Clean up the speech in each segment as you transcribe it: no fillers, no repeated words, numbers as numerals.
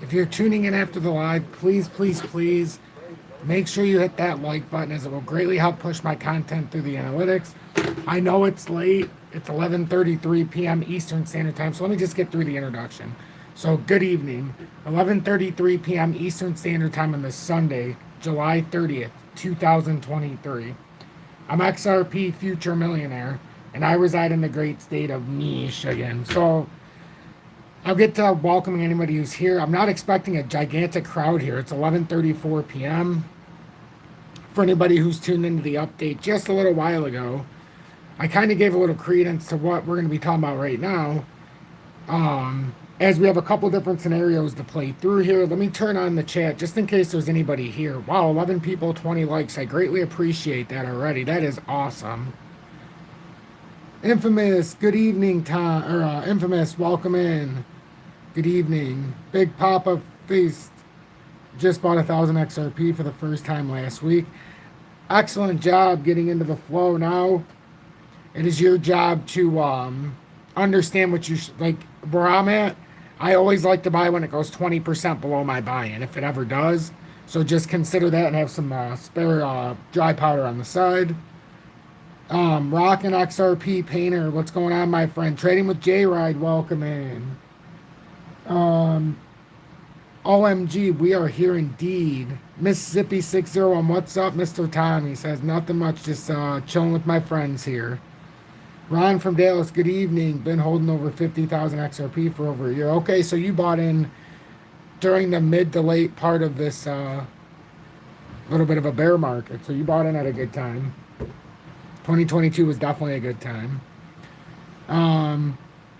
If you're tuning in after the live, please, please, please make sure you hit that like button as it will greatly help push my content through the analytics. I know it's late. It's 11:33 p.m. Eastern Standard Time. So let me just get through the introduction. So good evening. 11:33 p.m. Eastern Standard Time on this Sunday, July 30th, 2023. I'm XRP Future Millionaire, and I reside in the great state of Michigan. So I'll get to welcoming anybody who's here. I'm not expecting a gigantic crowd here. It's 11:34 p.m. For anybody who's tuned into the update just a little while ago, I kind of gave a little credence to what we're going to be talking about right now. As we have a couple different scenarios to play through here, let me turn on the chat just in case there's anybody here. Wow, 11 people, 20 likes. I greatly appreciate that already. That is awesome. Infamous, good evening, Tom. Or Infamous, welcome in. Good evening. Big Papa Feast just bought 1,000 XRP for the first time last week. Excellent job getting into the flow. Now it is your job to understand what you like. Where I'm at, I always like to buy when it goes 20% below my buy-in, if it ever does. So just consider that and have some spare dry powder on the side. Rockin' XRP Painter, what's going on, my friend? Trading with J-Ride, welcome in. OMG, we are here indeed. Mississippi 601, what's up, Mr. Tom? He says, nothing much, just chilling with my friends here. Ron from Dallas, good evening. Been holding over 50,000 XRP for over a year. Okay, so you bought in during the mid to late part of this little bit of a bear market. So you bought in at a good time. 2022 was definitely a good time.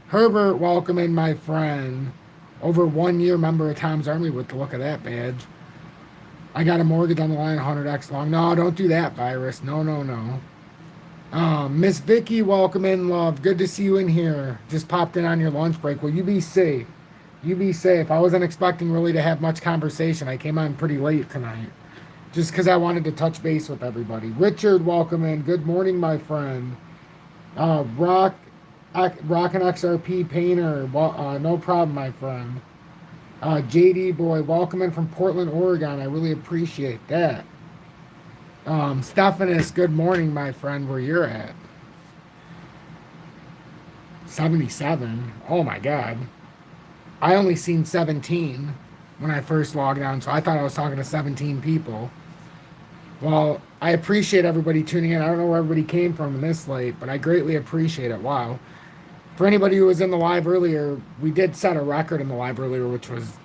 Herbert, welcome in, my friend. Over 1 year member of Tom's Army with the look of that badge. I got a mortgage on the line, 100x long. No, don't do that, virus. No, no, no. Miss Vicky, welcome in, love. Good to see you in here. Just popped in on your lunch break. Well, you be safe. You be safe. I wasn't expecting really to have much conversation. I came on pretty late tonight. Just because I wanted to touch base with everybody. Richard, welcome in. Good morning, my friend. Rockin' XRP Painter. No problem, my friend. JD Boy, welcome in from Portland, Oregon. I really appreciate that. Stephanus, good morning, my friend, where you're at. 77. Oh my God. I only seen 17 when I first logged on, so I thought I was talking to 17 people. Well, I appreciate everybody tuning in. I don't know where everybody came from this late, but I greatly appreciate it. Wow. For anybody who was in the live earlier, we did set a record in the live earlier, which was,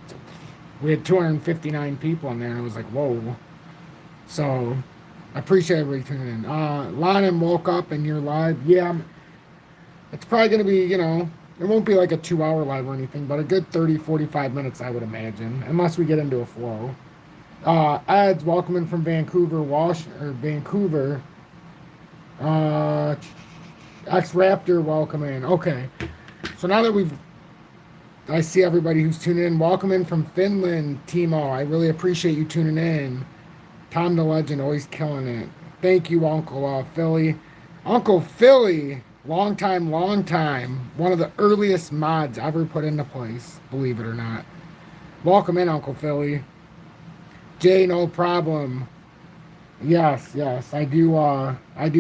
we had 259 people in there, and it was like, whoa. So, I appreciate everybody tuning in. Lonan woke up and you're live. Yeah, it's probably going to be, it won't be like a 2-hour live or anything, but a good 30, 45 minutes, I would imagine, unless we get into a flow. Ads, welcome in from Vancouver, Vancouver. X-Raptor, welcome in. Okay, so now that I see everybody who's tuning in. Welcome in from Finland, Timo. I really appreciate you tuning in. Tom the Legend, always killing it. Thank you, Uncle Philly. Uncle Philly, long time. One of the earliest mods ever put into place, believe it or not. Welcome in, Uncle Philly. Jay, no problem. Yes, I do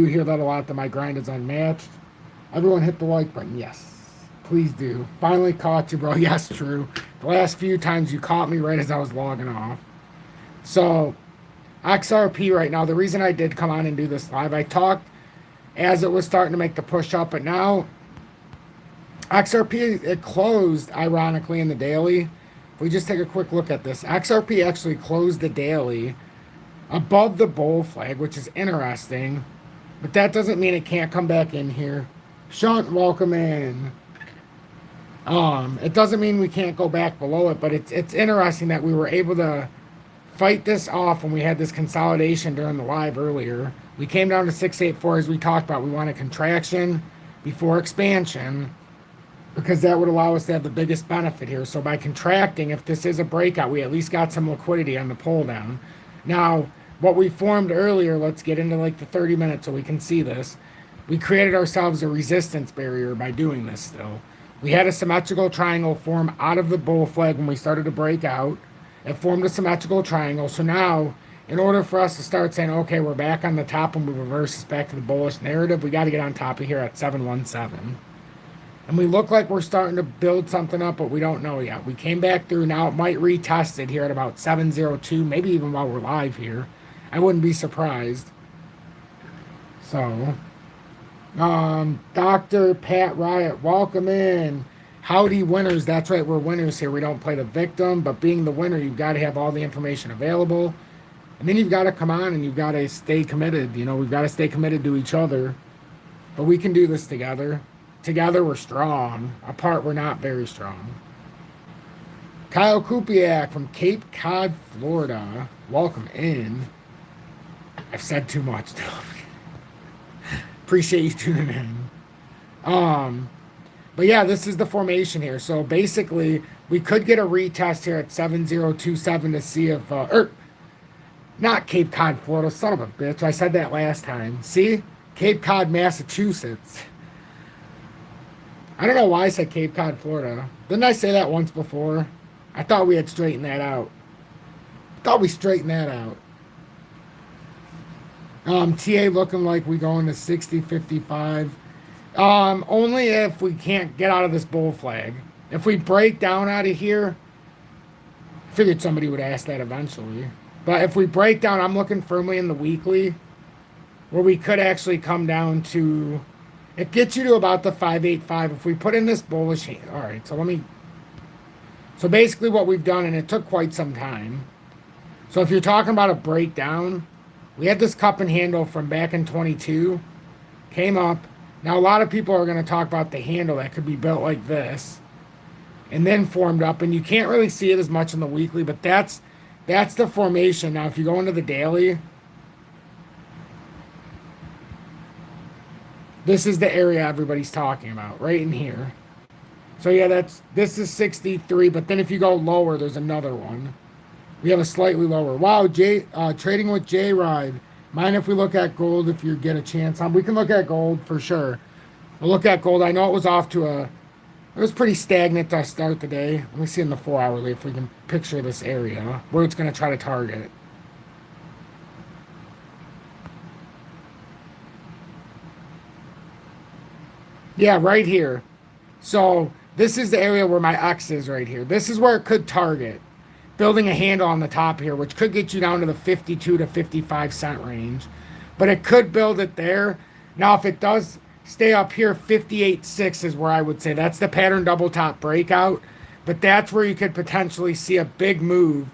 hear that a lot, that my grind is unmatched. Everyone hit the like button. Yes, please do. Finally caught you, bro. Yes, true. The last few times you caught me right as I was logging off. So, XRP right now, the reason I did come on and do this live, I talked as it was starting to make the push up, but now XRP, it closed, ironically, in the daily. If we just take a quick look at this, XRP actually closed the daily above the bull flag, which is interesting, but that doesn't mean it can't come back in here. Shunt, welcome in. It doesn't mean we can't go back below it, but it's interesting that we were able to fight this off when we had this consolidation during the live earlier. We came down to 684 as we talked about. We wanted contraction before expansion because that would allow us to have the biggest benefit here. So by contracting, if this is a breakout, we at least got some liquidity on the pull down. Now, what we formed earlier, let's get into like the 30 minutes so we can see this. We created ourselves a resistance barrier by doing this still. We had a symmetrical triangle form out of the bull flag when we started to break out. It formed a symmetrical triangle. So now, in order for us to start saying, okay, we're back on the top and we reverse this back to the bullish narrative, we got to get on top of here at 717. And we look like we're starting to build something up, but we don't know yet. We came back through. Now it might retest it here at about 702, maybe even while we're live here. I wouldn't be surprised. So, Dr. Pat Riot, welcome in. Howdy, winners. That's right, we're winners here. We don't play the victim, but being the winner, you've got to have all the information available. And then you've got to come on and you've got to stay committed. You know, we've got to stay committed to each other. But we can do this together. Together, we're strong. Apart, we're not very strong. Kyle Kupiak from Cape Cod, Florida. Welcome in. I've said too much. Appreciate you tuning in. But yeah, this is the formation here. So basically, we could get a retest here at 7027 to see if, not Cape Cod, Florida, son of a bitch. I said that last time. See? Cape Cod, Massachusetts. I don't know why I said Cape Cod, Florida. Didn't I say that once before? I thought we had straightened that out. I thought we straightened that out. TA looking like we going to 60.55. Only if we can't get out of this bull flag. If we break down out of here, I figured somebody would ask that eventually. But if we break down, I'm looking firmly in the weekly, where we could actually come down to, it gets you to about the 585. If we put in this bullish hand, all right, so basically what we've done, and it took quite some time. So if you're talking about a breakdown, we had this cup and handle from back in 22, came up. Now a lot of people are going to talk about the handle that could be built like this, and then formed up, and you can't really see it as much in the weekly, but that's the formation. Now if you go into the daily, this is the area everybody's talking about, right in here. So yeah, this is 63, but then if you go lower, there's another one. We have a slightly lower. Wow, trading with J-Ride. Mind if we look at gold if you get a chance? We can look at gold for sure. We'll look at gold. I know it was off to it was pretty stagnant to start the day. Let me see in the 4-hourly if we can picture this area where it's going to try to target. Yeah, right here. So this is the area where my X is right here. This is where it could target. Building a handle on the top here, which could get you down to the 52 to 55 cent range. But it could build it there. Now, if it does stay up here, 58.6 is where I would say. That's the pattern double top breakout. But that's where you could potentially see a big move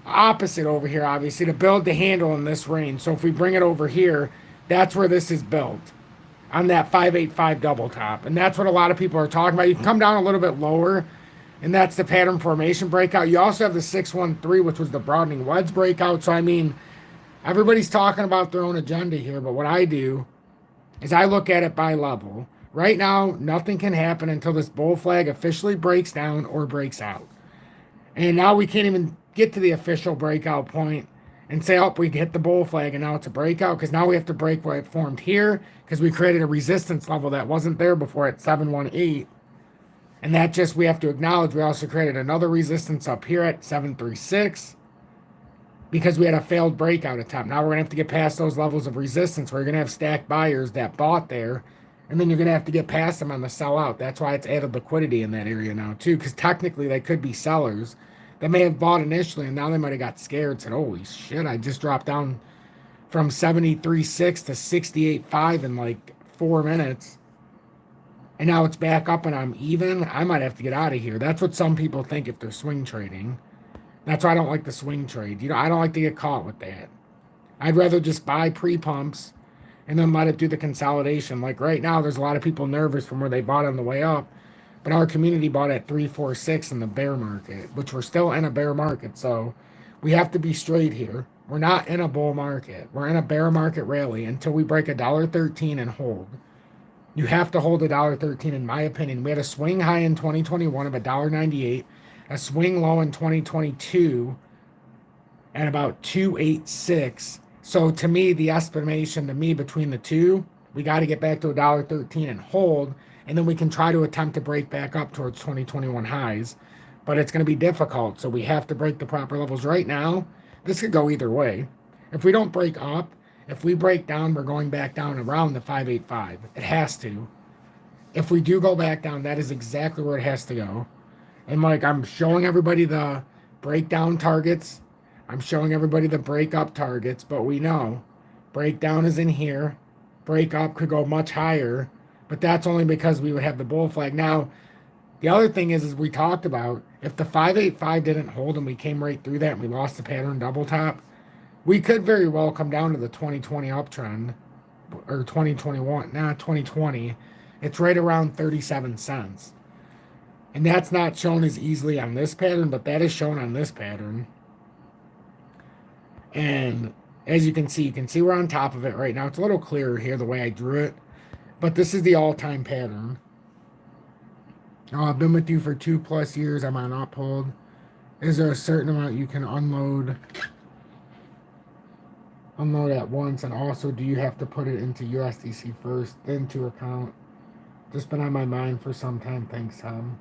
opposite over here, obviously, to build the handle in this range. So if we bring it over here, that's where this is built. On that 585 double top. And that's what a lot of people are talking about. You can come down a little bit lower, and that's the pattern formation breakout. You also have the 613, which was the broadening wedge breakout. So, I mean, everybody's talking about their own agenda here, but what I do is I look at it by level. Right now, nothing can happen until this bull flag officially breaks down or breaks out. And now we can't even get to the official breakout point and say, oh, we hit the bull flag and now it's a breakout, because now we have to break what it formed here, because we created a resistance level that wasn't there before at 718. And that just, we have to acknowledge, we also created another resistance up here at 736 because we had a failed breakout at top. Now we're going to have to get past those levels of resistance where you're going to have stacked buyers that bought there, and then you're going to have to get past them on the sell out. That's why it's added liquidity in that area now too, because technically they could be sellers that may have bought initially, and now they might have got scared and said, holy shit, I just dropped down from 73.6 to 68.5 in like 4 minutes. And now it's back up and I'm even. I might have to get out of here. That's what some people think if they're swing trading. That's why I don't like the swing trade. You know, I don't like to get caught with that. I'd rather just buy pre-pumps and then let it do the consolidation. Like right now, there's a lot of people nervous from where they bought on the way up. But our community bought at 346 in the bear market, which we're still in a bear market. So we have to be straight here. We're not in a bull market. We're in a bear market rally until we break $1.13 and hold. You have to hold $1.13 in my opinion. We had a swing high in 2021 of $1.98, a swing low in 2022 at about 286. So to me, the estimation to me between the two, we got to get back to $1.13 and hold. and then we can try to attempt to break back up towards 2021 highs. But it's going to be difficult, so we have to break the proper levels. Right now, this could go either way. If we don't break up, if we break down, we're going back down around the 585. It has to. If we do go back down, that is exactly where it has to go. And like I'm showing everybody the breakdown targets, I'm showing everybody the break up targets, but we know breakdown is in here. Break up could go much higher, but that's only because we would have the bull flag. Now, the other thing is we talked about, if the 585 didn't hold and we came right through that and we lost the pattern double top, we could very well come down to the 2020 uptrend, or 2021, 2020. It's right around 37 cents. And that's not shown as easily on this pattern, but that is shown on this pattern. And as you can see we're on top of it right now. It's a little clearer here the way I drew it. But this is the all-time pattern. I've been with you for 2+ years. I'm on uphold. Is there a certain amount you can unload at once? And also, do you have to put it into USDC first, then to account? Just been on my mind for some time. Thanks, Tom.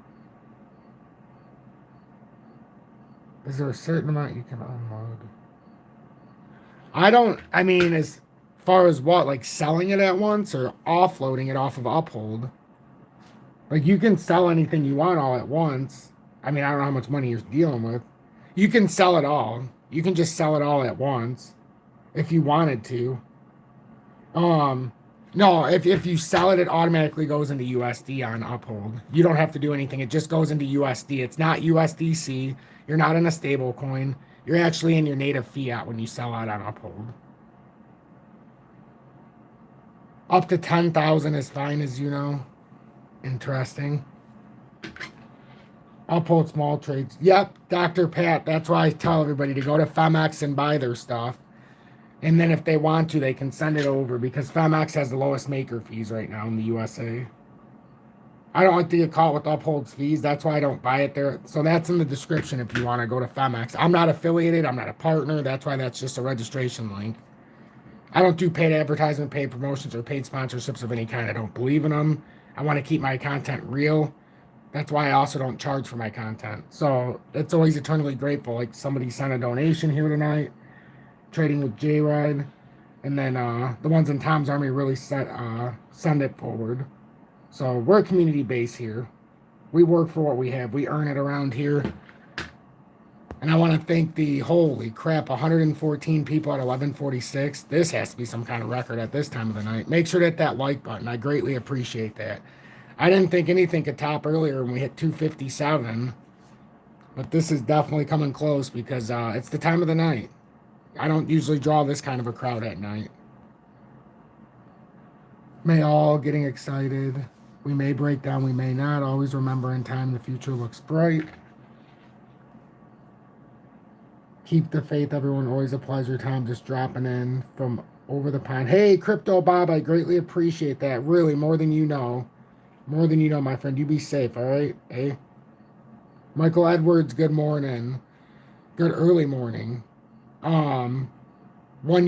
Is there a certain amount you can unload? I mean, as far as what, like selling it at once or offloading it off of uphold? Like, you can sell anything you want all at once. I mean, I don't know how much money you're dealing with. You can sell it all. You can just sell it all at once if you wanted to. No, if you sell it, it automatically goes into USD on uphold. You don't have to do anything. It just goes into USD. It's not USDC. You're not in a stable coin. You're actually in your native fiat when you sell out on uphold. Up to 10,000 is fine, as you know. Interesting. Uphold small trades. Yep, Dr. Pat. That's why I tell everybody to go to FEMX and buy their stuff. And then if they want to, they can send it over, because FEMX has the lowest maker fees right now in the USA. I don't like to get caught with upholds fees. That's why I don't buy it there. So that's in the description if you want to go to FEMX. I'm not affiliated. I'm not a partner. That's why that's just a registration link. I don't do paid advertisement, paid promotions, or paid sponsorships of any kind. I don't believe in them. I want to keep my content real. That's why I also don't charge for my content. So it's always eternally grateful. Like, somebody sent a donation here tonight, trading with J-Ride. And then the ones in Tom's Army really send it forward. So we're a community base here. We work for what we have. We earn it around here. And I want to thank the, holy crap, 114 people at 1146. This has to be some kind of record at this time of the night. Make sure to hit that like button. I greatly appreciate that. I didn't think anything could top earlier when we hit 257. But this is definitely coming close, because it's the time of the night. I don't usually draw this kind of a crowd at night. May all getting excited. We may break down, we may not. Always remember, in time, the future looks bright. Keep the faith, everyone. Always a pleasure, Tom. Just dropping in from over the pond. Hey, Crypto Bob, I greatly appreciate that. Really, more than you know. More than you know, my friend. You be safe, all right? Hey? Michael Edwards, good morning. Good early morning. 1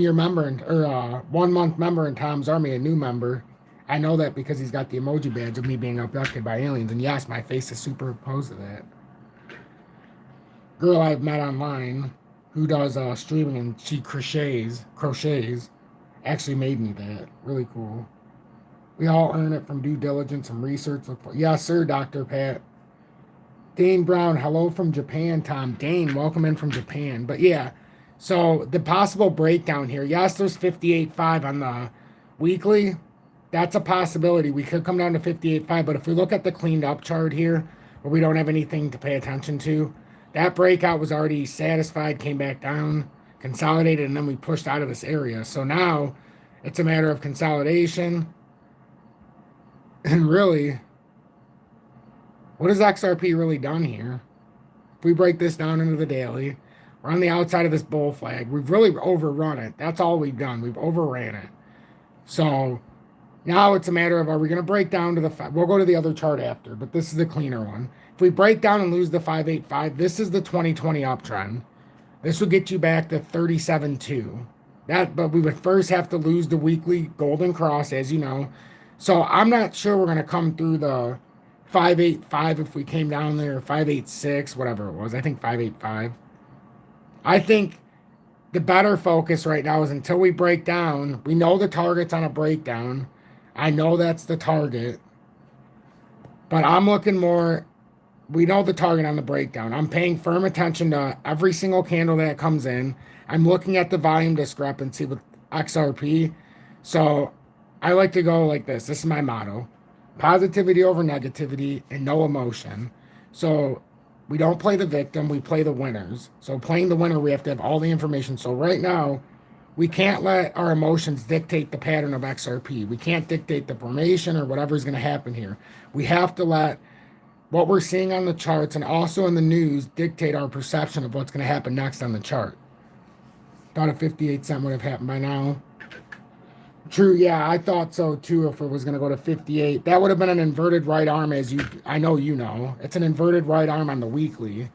year member, or 1 month member in Tom's Army, a new member. I know that because he's got the emoji badge of me being abducted by aliens. And yes, my face is superimposed to that. Girl I've met online who does streaming, and she crochets, actually made me that. Really cool. We all earn it from due diligence and research. Yes, sir, Dr. Pat. Dane Brown, hello from Japan, Tom. Dane, welcome in from Japan. But yeah, so the possible breakdown here. Yes, there's 58.5 on the weekly. That's a possibility. We could come down to 58.5, but if we look at the cleaned up chart here, where we don't have anything to pay attention to, that breakout was already satisfied, came back down, consolidated, and then we pushed out of this area. So now it's a matter of consolidation. And really, what has XRP really done here? If we break this down into the daily, we're on the outside of this bull flag. We've really overrun it. That's all we've done. We've overran it. So now it's a matter of, are we going to break down to the, we'll go to the other chart after, but this is the cleaner one. If we break down and lose the 585, this is the 2020 uptrend. This will get you back to 37.2. But we would first have to lose the weekly golden cross, as you know. So I'm not sure we're going to come through the 585 if we came down there, 586, whatever it was. I think 585. I think the better focus right now is until we break down. We know the target's on a breakdown. I know that's the target. But I'm looking more. We know the target on the breakdown. I'm paying firm attention to every single candle that comes in. I'm looking at the volume discrepancy with XRP. So I like to go like this. This is my motto: positivity over negativity and no emotion. So we don't play the victim, we play the winners. So playing the winner, we have to have all the information. So right now, we can't let our emotions dictate the pattern of XRP. We can't dictate the formation or whatever's going to happen here. We have to let what we're seeing on the charts and also in the news dictate our perception of what's going to happen next on the chart. Thought a 58 cent would have happened by now. True, yeah, I thought so too. If it was going to go to 58, that would have been an inverted right arm, I know you know. It's an inverted right arm on the weekly.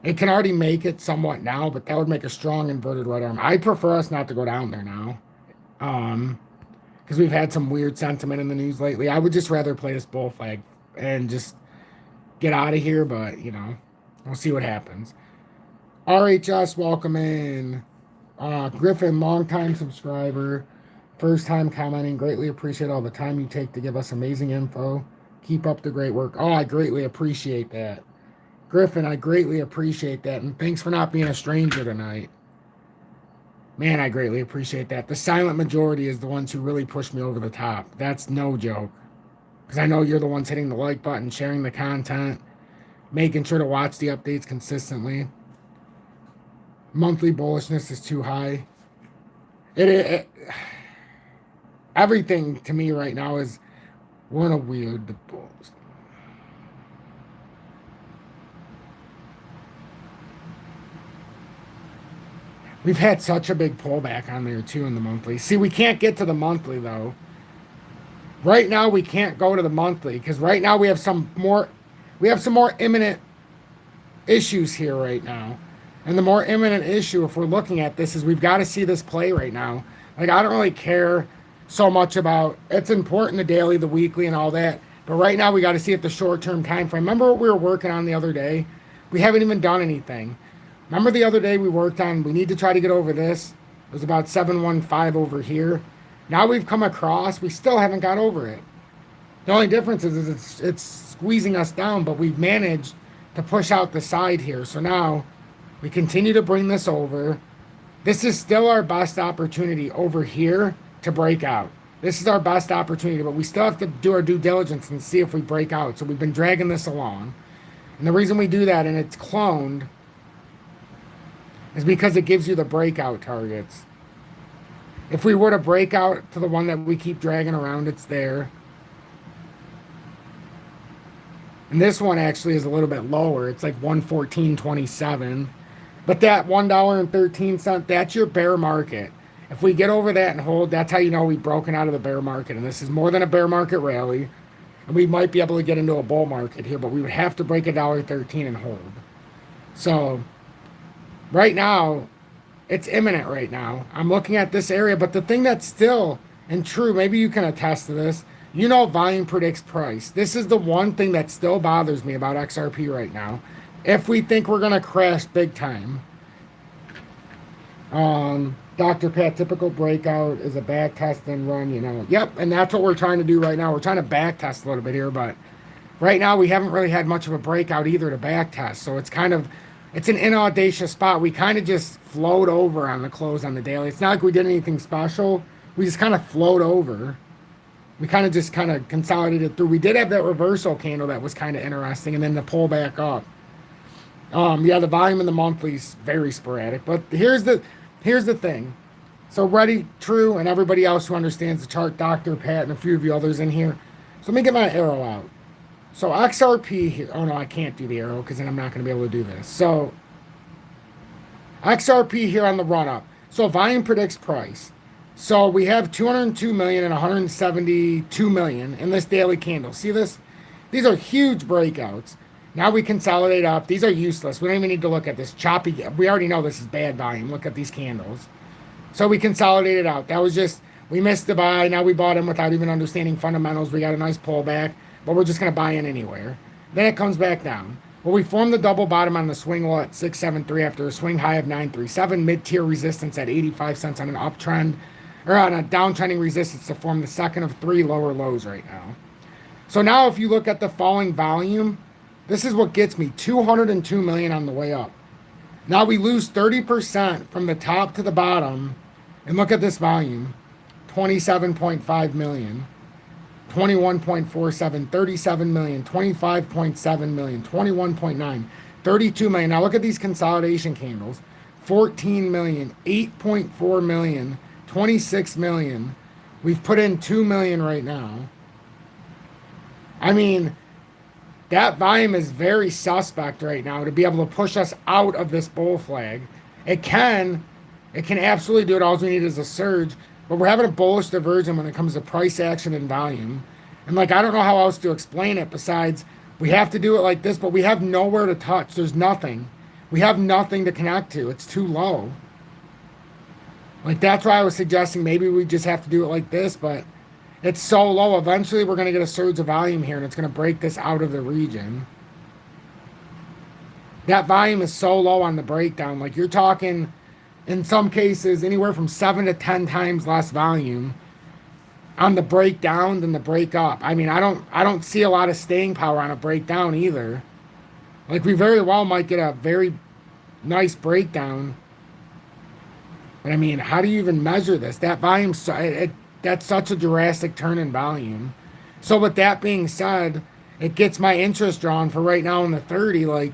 It can already make it somewhat now, but that would make a strong inverted right arm. I prefer us not to go down there now, because we've had some weird sentiment in the news lately. I would just rather play this bull flag and just get out of here, but you know, we'll see what happens. RHS, welcome in. Griffin, longtime subscriber. First time commenting. Greatly appreciate all the time you take to give us amazing info. Keep up the great work. Oh, I greatly appreciate that. Griffin, I greatly appreciate that. And thanks for not being a stranger tonight. Man, I greatly appreciate that. The silent majority is the ones who really push me over the top. That's no joke. Because I know you're the ones hitting the like button, sharing the content, making sure to watch the updates consistently. Monthly bullishness is too high. Everything to me right now is we're in a weird bulls. We've had such a big pullback on there too in the monthly. See, we can't get to the monthly though. Right now we can't go to the monthly because right now we have some more imminent issues here right now. And the more imminent issue, if we're looking at this, is we've got to see this play right now. Like, I don't really care so much about, it's important, the daily, the weekly, and all that. But right now, we got to see it the short-term time frame. Remember what we were working on the other day? We haven't even done anything. Remember the other day we worked on, we need to try to get over this. It was about 715 over here. Now we've come across, we still haven't got over it. The only difference is it's squeezing us down, but we've managed to push out the side here. So now we continue to bring this over. This is still our best opportunity over here to break out. This is our best opportunity, but we still have to do our due diligence and see if we break out. So we've been dragging this along. And the reason we do that, and it's cloned, is because it gives you the breakout targets. If we were to break out to the one that we keep dragging around, it's there. And this one actually is a little bit lower. It's like 114.27. But that $1.13, that's your bear market. If we get over that and hold, that's how you know we've broken out of the bear market. And this is more than a bear market rally. And we might be able to get into a bull market here, but we would have to break $1.13 and hold. So right now, it's imminent right now. I'm looking at this area, but the thing that's still, and true, maybe you can attest to this, you know volume predicts price. This is the one thing that still bothers me about XRP right now. If we think we're going to crash big time. Dr. Pat, typical breakout is a back test and run, you know. Yep, and that's what we're trying to do right now. We're trying to back test a little bit here, but right now we haven't really had much of a breakout either to back test. So it's kind of, it's an inaudacious spot. We kind of just float over on the close on the daily. It's not like we did anything special. We just kind of float over. We kind of consolidated through. We did have that reversal candle that was kind of interesting, and then the pull back up. Yeah, the volume in the monthly is very sporadic. But here's the thing. So Ready, True, and everybody else who understands the chart, Dr. Pat, and a few of you others in here. So let me get my arrow out. So XRP here. Oh, no, I can't do the arrow because then I'm not going to be able to do this. So XRP here on the run-up. So volume predicts price. So we have 202 million and 172 million in this daily candle. See this? These are huge breakouts. Now we consolidate up. These are useless. We don't even need to look at this choppy. We already know this is bad volume. Look at these candles. So we consolidated out. That was just We missed the buy. Now we bought in without even understanding fundamentals. We got a nice pullback, but we're just going to buy in anywhere. Then it comes back down. Well, we formed the double bottom on the swing low at 673 after a swing high of 937. Mid-tier resistance at 85 cents on an uptrend, or on a downtrending resistance to form the second of 3 lower lows right now. So now if you look at the falling volume, this is what gets me 202 million on the way up. Now we lose 30% from the top to the bottom, and look at this volume, 27.5 million. 21.47, 37 million, 25.7 million, 21.9, 32 million. Now look at these consolidation candles. 14 million, 8.4 million, 26 million. We've put in 2 million right now. I mean, that volume is very suspect right now to be able to push us out of this bull flag. It can absolutely do it. All we need is a surge. But we're having a bullish diversion when it comes to price action and volume. And like, I don't know how else to explain it besides we have to do it like this, but we have nowhere to touch. There's nothing. We have nothing to connect to. It's too low. Like, that's why I was suggesting maybe we just have to do it like this, but it's so low. Eventually, we're going to get a surge of volume here, and it's going to break this out of the region. That volume is so low on the breakdown. Like, you're talking, in some cases, anywhere from 7 to 10 times less volume on the breakdown than the break up. I mean, I don't see a lot of staying power on a breakdown either. Like, we very well might get a very nice breakdown. But I mean, how do you even measure this? That volume, that's such a drastic turn in volume. So with that being said, it gets my interest drawn for right now in the 30. Like,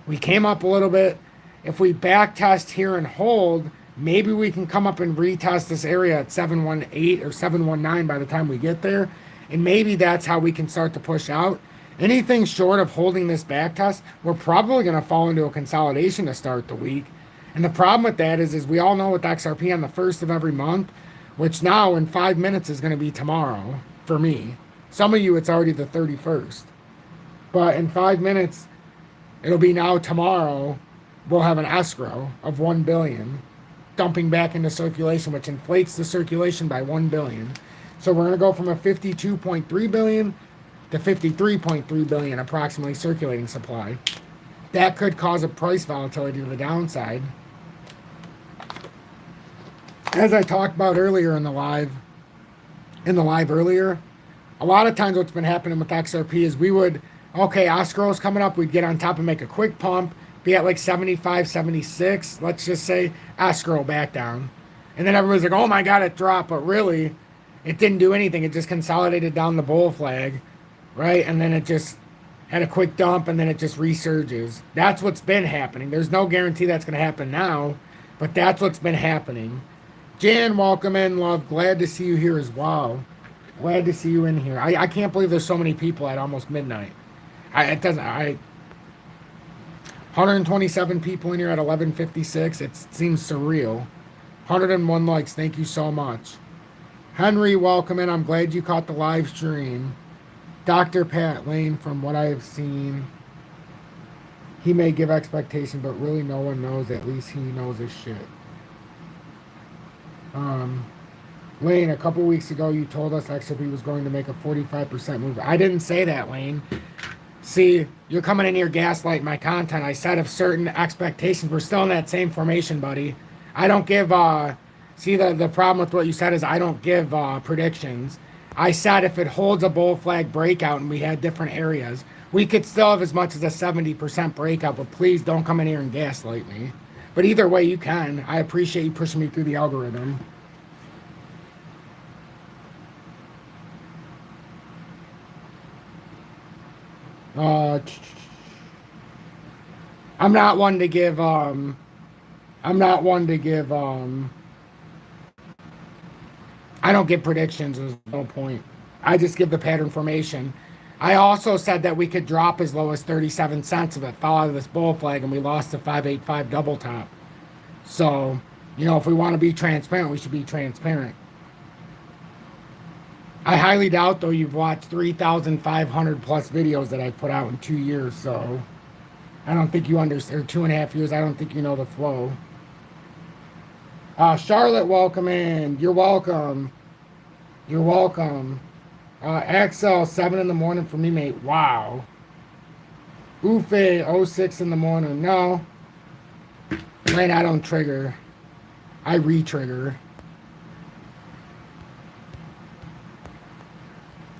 we came up a little bit. If we back test here and hold, maybe we can come up and retest this area at 718 or 719 by the time we get there. And maybe that's how we can start to push out. Anything short of holding this back test, we're probably going to fall into a consolidation to start the week. And the problem with that is we all know with XRP on the 1st of every month, which now in 5 minutes is going to be tomorrow for me. Some of you, it's already the 31st. But in 5 minutes, it'll be now tomorrow, we'll have an escrow of 1 billion dumping back into circulation, which inflates the circulation by 1 billion. So we're going to go from a 52.3 billion to 53.3 billion approximately circulating supply. That could cause a price volatility to the downside. As I talked about earlier in the live earlier, a lot of times what's been happening with XRP is we would, okay, escrow's coming up, we'd get on top and make a quick pump, be at like 75, 76, let's just say, escrow back down. And then everybody's like, oh my God, it dropped, but really, it didn't do anything. It just consolidated down the bull flag, right? And then it just had a quick dump, and then it just resurges. That's what's been happening. There's no guarantee that's going to happen now, but that's what's been happening. Jan, welcome in, love. Glad to see you here as well. Glad to see you in here. I can't believe there's so many people at almost midnight. 127 people in here at 11:56. It seems surreal. 101 likes. Thank you so much. Henry, welcome in. I'm glad you caught the live stream. Dr. Pat Lane, from what I have seen, he may give expectation, but really no one knows. At least he knows his shit. Lane, a couple weeks ago, you told us XRP was going to make a 45% move. I didn't say that, Lane. See, you're coming in here gaslighting my content. I said if certain expectations, we're still in that same formation, buddy. I don't give, see, the problem with what you said is I don't give predictions. I said if it holds a bull flag breakout and we had different areas, we could still have as much as a 70% breakout, but please don't come in here and gaslight me. But either way, you can. I appreciate you pushing me through the algorithm. I'm not one to give, I don't give predictions, there's no point. I just give the pattern formation. I also said that we could drop as low as 37 cents if it fell out of this bull flag and we lost the 585 double top. So, you know, if we want to be transparent, we should be transparent. I highly doubt, though, you've watched 3,500 plus videos that I put out in 2 years, so I don't think you understand, or 2.5 years, I don't think you know the flow. Charlotte, welcome in. You're welcome. You're welcome. Axel, 7 in the morning for me, mate. Wow. Ufe, 06 in the morning. No. Wait, I don't trigger. I re-trigger.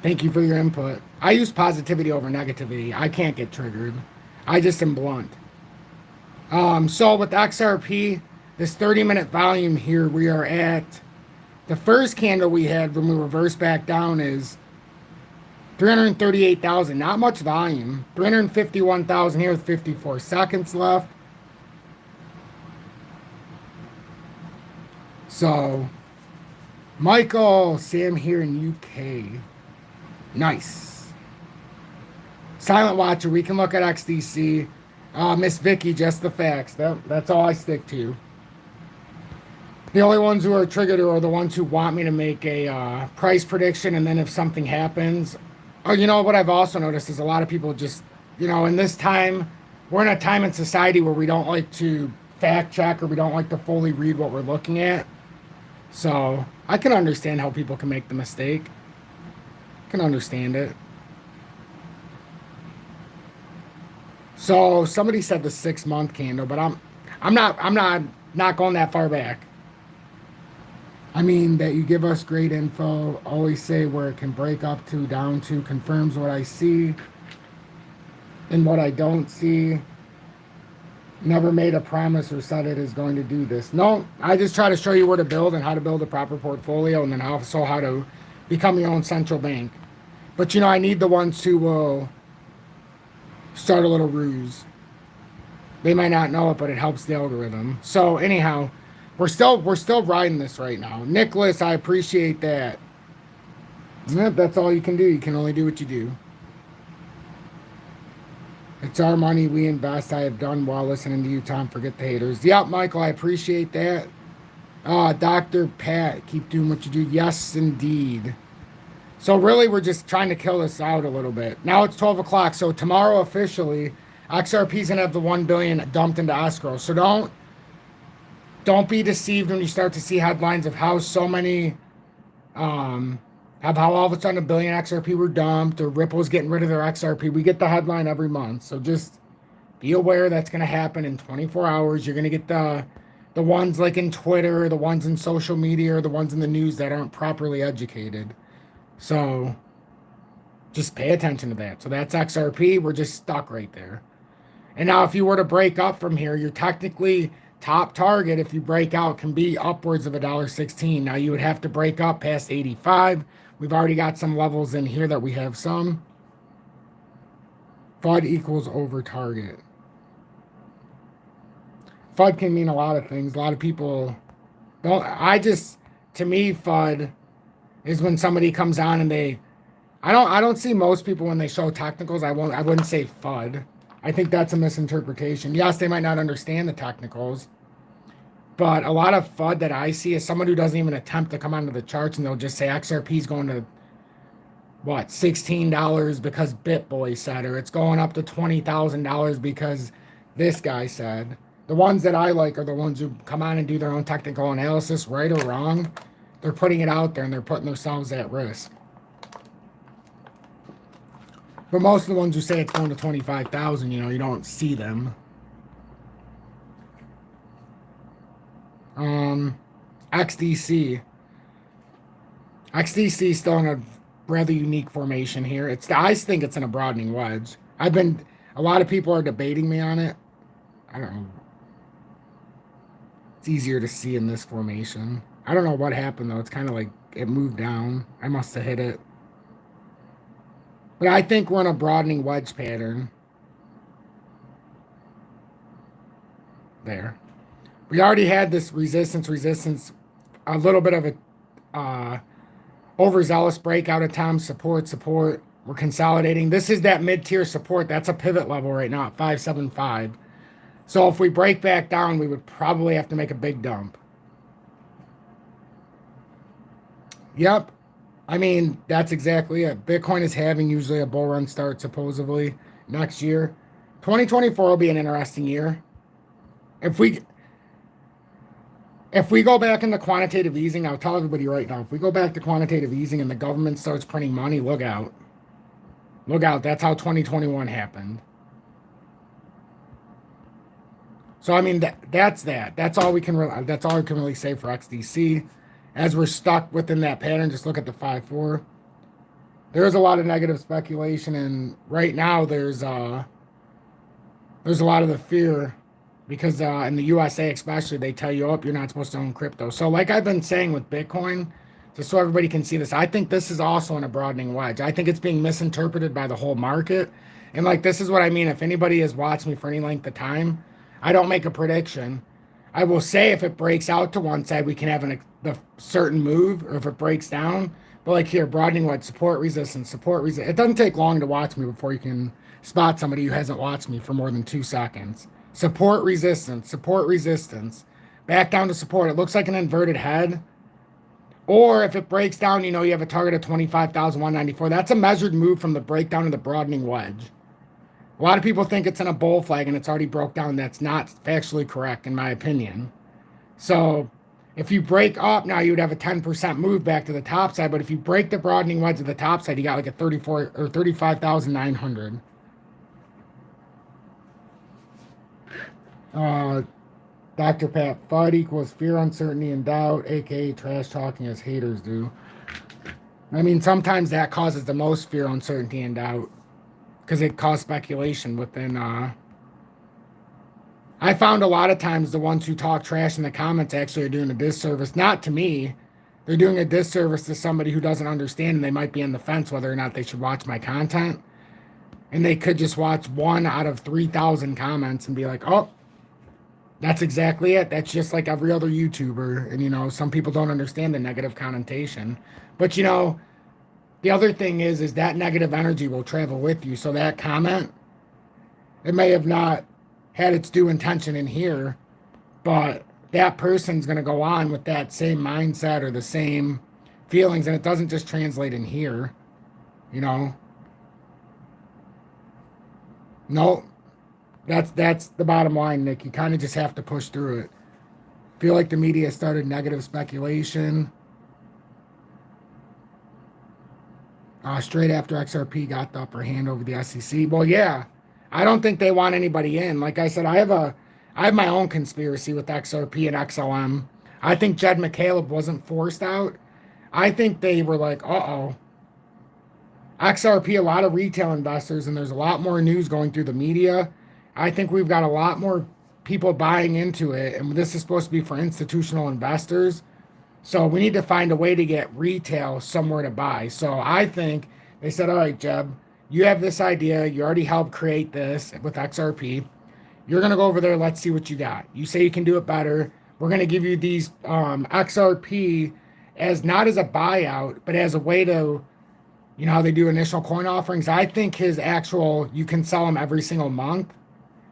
Thank you for your input. I use positivity over negativity. I can't get triggered. I just am blunt. So with XRP, this 30-minute volume here, we are at the first candle we had when we reversed back down is 338,000. Not much volume. 351,000 here with 54 seconds left. So, Michael, Sam here in UK. Nice. Silent Watcher, we can look at XDC. Miss Vicky, just the facts. That's all I stick to. The only ones who are triggered are the ones who want me to make a price prediction, and then if something happens. Oh, you know what I've also noticed is a lot of people just, in this time, we're in a time in society where we don't like to fact check or we don't like to fully read what we're looking at. So I can understand how people can make the mistake. I can understand it. So somebody said the 6-month candle, but I'm not going that far back. I mean that you give us great info. Always say where it can break up to, down to, confirms what I see and what I don't see. Never made a promise or said it is going to do this. No, I just try to show you where to build and how to build a proper portfolio, and then also how to become your own central bank. But I need the ones who will start a little ruse. They might not know it, but it helps the algorithm. So anyhow, we're still riding this right now. Nicholas, I appreciate that. Yep, that's all you can do. You can only do what you do. It's our money, we invest. I have done well listening to you, Tom. Forget the haters. Yep, Michael, I appreciate that. Dr. Pat, keep doing what you do. Yes, indeed. So really, we're just trying to kill this out a little bit. Now it's 12 o'clock, so tomorrow officially, XRP's going to have the 1 billion dumped into escrow. So don't be deceived when you start to see headlines of how so many, how all of a sudden 1 billion XRP were dumped, or Ripple's getting rid of their XRP. We get the headline every month. So just be aware that's going to happen in 24 hours. You're going to get the ones like in Twitter, the ones in social media, or the ones in the news that aren't properly educated. So just pay attention to that. So that's XRP. We're just stuck right there. And now if you were to break up from here, you're technically top target, if you break out, can be upwards of $1.16. Now you would have to break up past 85. We've already got some levels in here that we have some. FUD equals over target. FUD can mean a lot of things. A lot of people don't. To me, FUD is when somebody comes on and I don't see most people when they show technicals. I wouldn't say FUD. I think that's a misinterpretation. Yes, they might not understand the technicals, but a lot of FUD that I see is someone who doesn't even attempt to come onto the charts, and they'll just say XRP is going to $16 because BitBoy said, or it's going up to $20,000 because this guy said. The ones that I like are the ones who come on and do their own technical analysis, right or wrong. They're putting it out there and they're putting themselves at risk. But most of the ones who say it's going to 25,000, you don't see them. XDC. XDC is still in a rather unique formation here. I think it's in a broadening wedge. A lot of people are debating me on it. I don't know. It's easier to see in this formation. I don't know what happened though. It's kind of like it moved down. I must have hit it. But I think we're in a broadening wedge pattern. There. We already had this resistance, a little bit of a overzealous breakout at times, support. We're consolidating. This is that mid-tier support. That's a pivot level right now at 575. So if we break back down, we would probably have to make a big dump. Yep. I mean, that's exactly it. Bitcoin is having usually a bull run start, supposedly, next year. 2024 will be an interesting year. If we go back into quantitative easing, I'll tell everybody right now, if we go back to quantitative easing and the government starts printing money, look out. Look out. That's how 2021 happened. So I mean that's that. That's all we can really say for XDC. As we're stuck within that pattern, just look at the 5-4. There's a lot of negative speculation, and right now there's a lot of the fear because in the USA especially, they tell you, oh, you're not supposed to own crypto. So like I've been saying with Bitcoin, just so everybody can see this, I think this is also in a broadening wedge. I think it's being misinterpreted by the whole market. And like this is what I mean. If anybody has watched me for any length of time, I don't make a prediction. I will say if it breaks out to one side, we can have the certain move, or if it breaks down. But like here, broadening wedge, support, resistance, support, resistance. It doesn't take long to watch me before you can spot somebody who hasn't watched me for more than 2 seconds. Support, resistance, back down to support. It looks like an inverted head. Or if it breaks down, you know, you have a target of 25,194. That's a measured move from the breakdown of the broadening wedge. A lot of people think it's in a bull flag and it's already broke down. That's not factually correct, in my opinion. So if you break up now, you would have a 10% move back to the top side. But if you break the broadening wedge to the top side, you got like a 34 or 35,900. Dr. Pat, FUD equals fear, uncertainty, and doubt, aka trash talking as haters do. I mean, sometimes that causes the most fear, uncertainty, and doubt because it causes speculation within. I found a lot of times the ones who talk trash in the comments actually are doing a disservice, not to me. They're doing a disservice to somebody who doesn't understand, and they might be on the fence whether or not they should watch my content. And they could just watch 1 out of 3,000 comments and be like, oh, that's exactly it. That's just like every other YouTuber. And, you know, some people don't understand the negative connotation. But, you know, the other thing is that negative energy will travel with you. So that comment, it may have not had its due intention in here, but that person's going to go on with that same mindset or the same feelings. And it doesn't just translate in here, you know. No. That's the bottom line, Nick. You kind of just have to push through it. Feel like the media started negative speculation. Straight after XRP got the upper hand over the SEC. Well, yeah. I don't think they want anybody in. Like I said, I have my own conspiracy with XRP and XLM. I think Jed McCaleb wasn't forced out. I think they were like, uh-oh. XRP, a lot of retail investors, and there's a lot more news going through the media. I think we've got a lot more people buying into it, and this is supposed to be for institutional investors. So we need to find a way to get retail somewhere to buy. So I think they said, all right, Jeb, you have this idea. You already helped create this with XRP. You're going to go over there. Let's see what you got. You say you can do it better. We're going to give you these XRP as not as a buyout, but as a way to, you know how they do initial coin offerings? I think his actual, you can sell them every single month.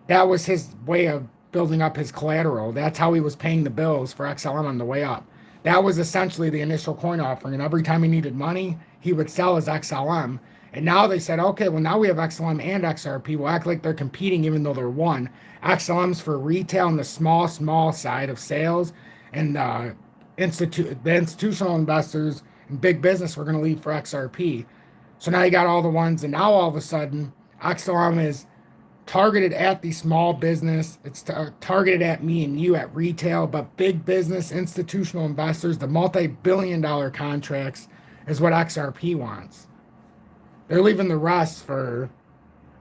That was his way of building up his collateral. That's how he was paying the bills for XLM on the way up. That was essentially the initial coin offering. And every time he needed money, he would sell his XLM. And now they said, okay, well, now we have XLM and XRP. We'll act like they're competing even though they're one. XLM's for retail and the small side of sales. And the institutional investors and big business were going to leave for XRP. So now you got all the ones. And now all of a sudden, XLM is targeted at the small business. It's targeted at me and you at retail, but big business, institutional investors, the multi-billion-dollar contracts is what XRP wants. They're leaving the rest for,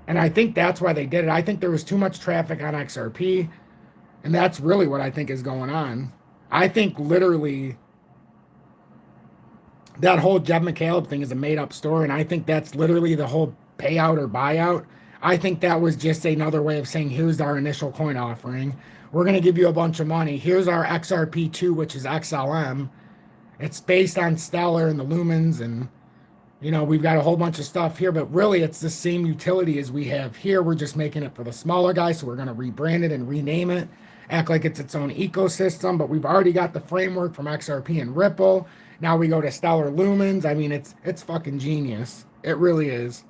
and I think that's why they did it. I think there was too much traffic on XRP, and that's really what I think is going on. I think literally that whole Jeb McCaleb thing is a made-up story, and I think that's literally the whole payout or buyout. I think that was just another way of saying, here's our initial coin offering. We're going to give you a bunch of money. Here's our XRP2, which is XLM. It's based on Stellar and the Lumens, and, you know, we've got a whole bunch of stuff here, but really it's the same utility as we have here. We're just making it for the smaller guys, so we're going to rebrand it and rename it, act like it's its own ecosystem, but we've already got the framework from XRP and Ripple. Now we go to Stellar Lumens. I mean, it's fucking genius. It really is.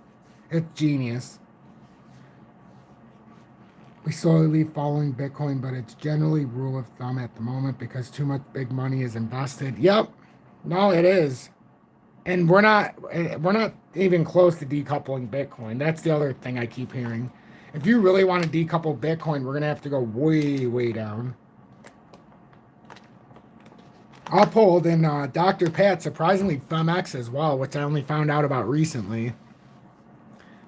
It's genius. We slowly leave following Bitcoin, but it's generally rule of thumb at the moment because too much big money is invested. Yep. No, it is. And we're not even close to decoupling Bitcoin. That's the other thing I keep hearing. If you really want to decouple Bitcoin, we're going to have to go way, way down. Uphold and Dr. Pat, surprisingly, FEMX as well, which I only found out about recently.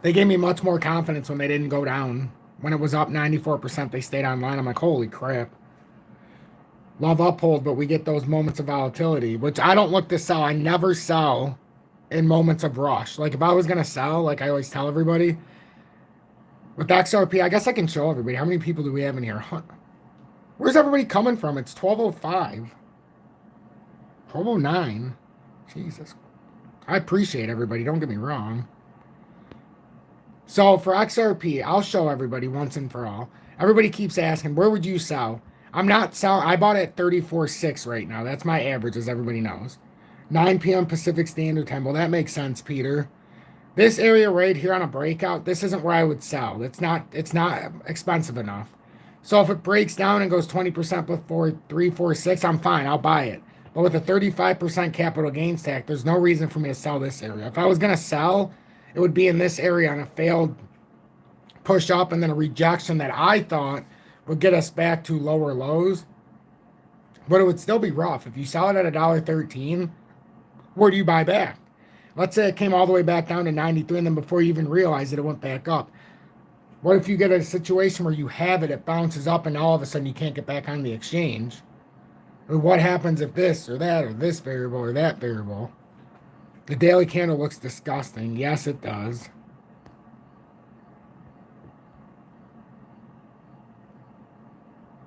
They gave me much more confidence when they didn't go down. When it was up 94%, they stayed online. I'm like, holy crap. Love Uphold, but we get those moments of volatility, which I don't look to sell. I never sell in moments of rush. Like if I was going to sell, like I always tell everybody, with XRP, I guess I can show everybody. How many people do we have in here? Where's everybody coming from? It's 12:05. 12:09. Jesus. I appreciate everybody. Don't get me wrong. So for XRP, I'll show everybody once and for all. Everybody keeps asking, where would you sell? I'm not selling. I bought it at 34.6 right now. That's my average, as everybody knows. 9 p.m. Pacific Standard Time. Well, that makes sense, Peter. This area right here on a breakout, this isn't where I would sell. It's not expensive enough. So if it breaks down and goes 20% before 346, I'm fine. I'll buy it. But with a 35% capital gains tax, there's no reason for me to sell this area. If I was going to sell, it would be in this area on a failed push up and then a rejection that I thought would get us back to lower lows. But it would still be rough. If you sell it at $1.13, where do you buy back? Let's say it came all the way back down to 93, and then before you even realize it, it went back up. What if you get a situation where you have it, it bounces up, and all of a sudden you can't get back on the exchange? Or what happens if this or that or this variable or that variable? The daily candle looks disgusting. Yes, it does.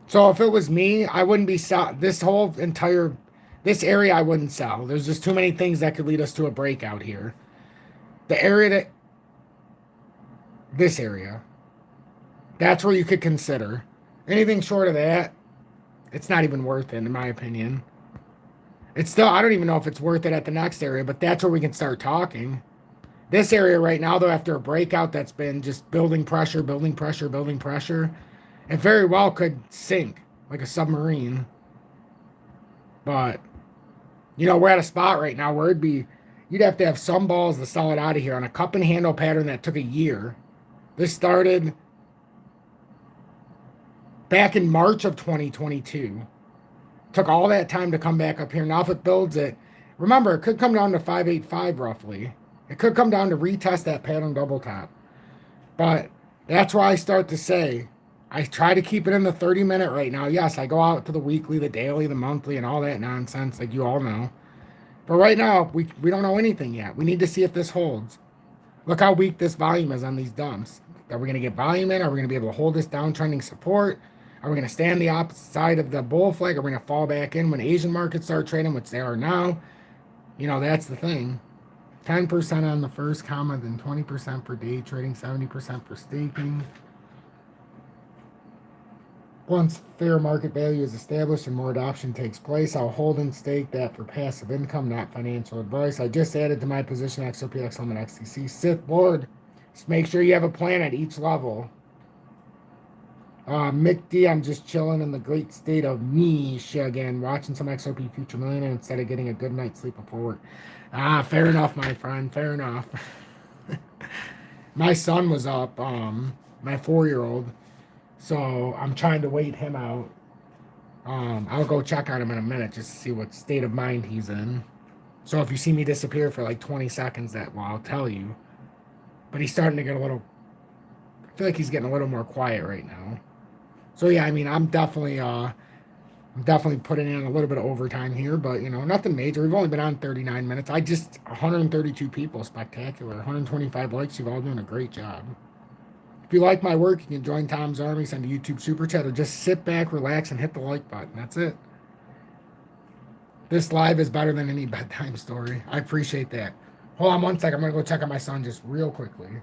So if it was me, I wouldn't be sell this whole entire this area. I wouldn't sell. There's just too many things that could lead us to a breakout here. The area that this area, that's where you could consider. Anything short of that, it's not even worth it, in my opinion. It's still, I don't even know if it's worth it at the next area, but that's where we can start talking. This area right now, though, after a breakout that's been just building pressure, building pressure, building pressure, it very well could sink like a submarine. But, you know, we're at a spot right now where it'd be, you'd have to have some balls to sell it out of here on a cup and handle pattern that took a year. This started back in March of 2022. Took all that time to come back up here. Now if it builds it, remember, it could come down to 585 roughly. It could come down to retest that pattern double top. But that's why I start to say, I try to keep it in the 30-minute right now. Yes, I go out to the weekly, the daily, the monthly, and all that nonsense, like you all know. But right now, we don't know anything yet. We need to see if this holds. Look how weak this volume is on these dumps. Are we going to get volume in? Are we going to be able to hold this downtrending support? Are we going to stay on the opposite side of the bull flag? Are we going to fall back in when Asian markets start trading, which they are now? You know, that's the thing. 10% on the first comma, then 20% for day trading, 70% for staking. Once fair market value is established and more adoption takes place, I'll hold and stake that for passive income, not financial advice. I just added to my position XRP, XLM, and XDC. Sith Lord, just make sure you have a plan at each level. Mick D, I'm just chilling in the great state of niche again, watching some XRP Future Millionaire instead of getting a good night's sleep before work. Fair enough, my friend, fair enough. My son was up, my 4-year-old, so I'm trying to wait him out. I'll go check on him in a minute just to see what state of mind he's in. So if you see me disappear for like 20 seconds, I'll tell you. But he's starting to get a little, I feel like he's getting a little more quiet right now. So yeah, I mean, I'm definitely putting in a little bit of overtime here, but you know, nothing major. We've only been on 39 minutes. 132 people, spectacular. 125 likes. You've all doing a great job. If you like my work, you can join Tom's Army, send a YouTube super chat, or just sit back, relax, and hit the like button. That's it. This live is better than any bedtime story. I appreciate that. Hold on one second. I'm gonna go check on my son just real quickly.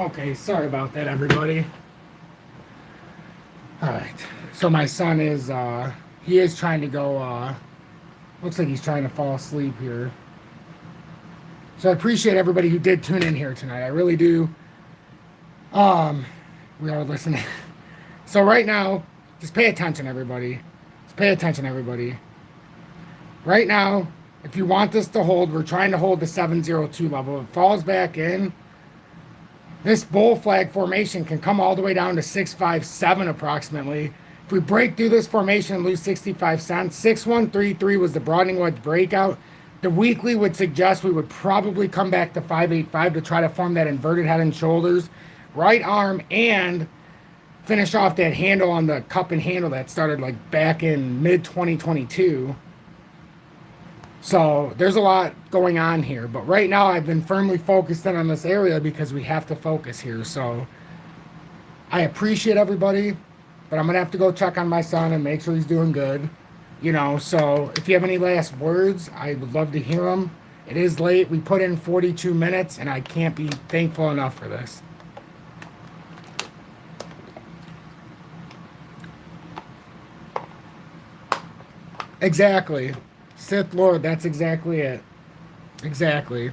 Okay, sorry about that, everybody. All right. So my son is, he is trying to go, looks like he's trying to fall asleep here. So I appreciate everybody who did tune in here tonight. I really do. We are listening. So right now, just pay attention, everybody. Just pay attention, everybody. Right now, if you want this to hold, we're trying to hold the 702 level. If it falls back in, this bull flag formation can come all the way down to 657 approximately. If we break through this formation and lose 65 cents, 6133 was the broadening wedge breakout. The weekly would suggest we would probably come back to 585 to try to form that inverted head and shoulders, right arm, and finish off that handle on the cup and handle that started like back in mid 2022. So there's a lot going on here, but right now I've been firmly focused in on this area because we have to focus here. So I appreciate everybody, but I'm gonna have to go check on my son and make sure he's doing good. You know, so if you have any last words, I would love to hear them. It is late. We put in 42 minutes, and I can't be thankful enough for this. Exactly. Sith Lord, that's exactly it. Exactly.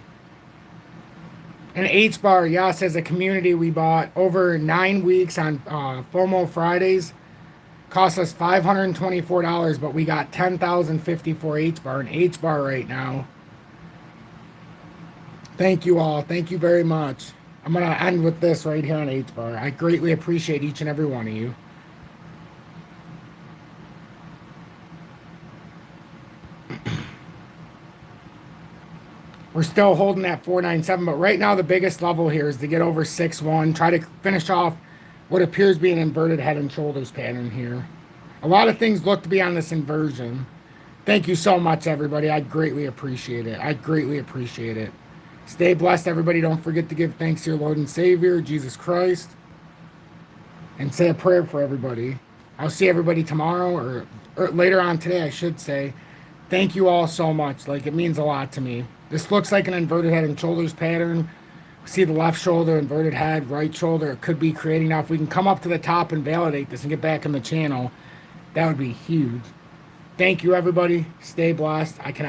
And H-Bar, yes, as a community, we bought over 9 weeks on FOMO Fridays. Cost us $524, but we got 10,054 H-Bar and H-Bar right now. Thank you all. Thank you very much. I'm going to end with this right here on H-Bar. I greatly appreciate each and every one of you. We're still holding that 497, but right now the biggest level here is to get over 6-1. Try to finish off what appears to be an inverted head and shoulders pattern here. A lot of things look to be on this inversion. Thank you so much, everybody. I greatly appreciate it. I greatly appreciate it. Stay blessed, everybody. Don't forget to give thanks to your Lord and Savior, Jesus Christ. And say a prayer for everybody. I'll see everybody tomorrow or later on today, I should say. Thank you all so much. Like, it means a lot to me. This looks like an inverted head and shoulders pattern. See the left shoulder, inverted head, right shoulder. It could be creating. Now, if we can come up to the top and validate this and get back in the channel, that would be huge. Thank you, everybody. Stay blessed. I cannot.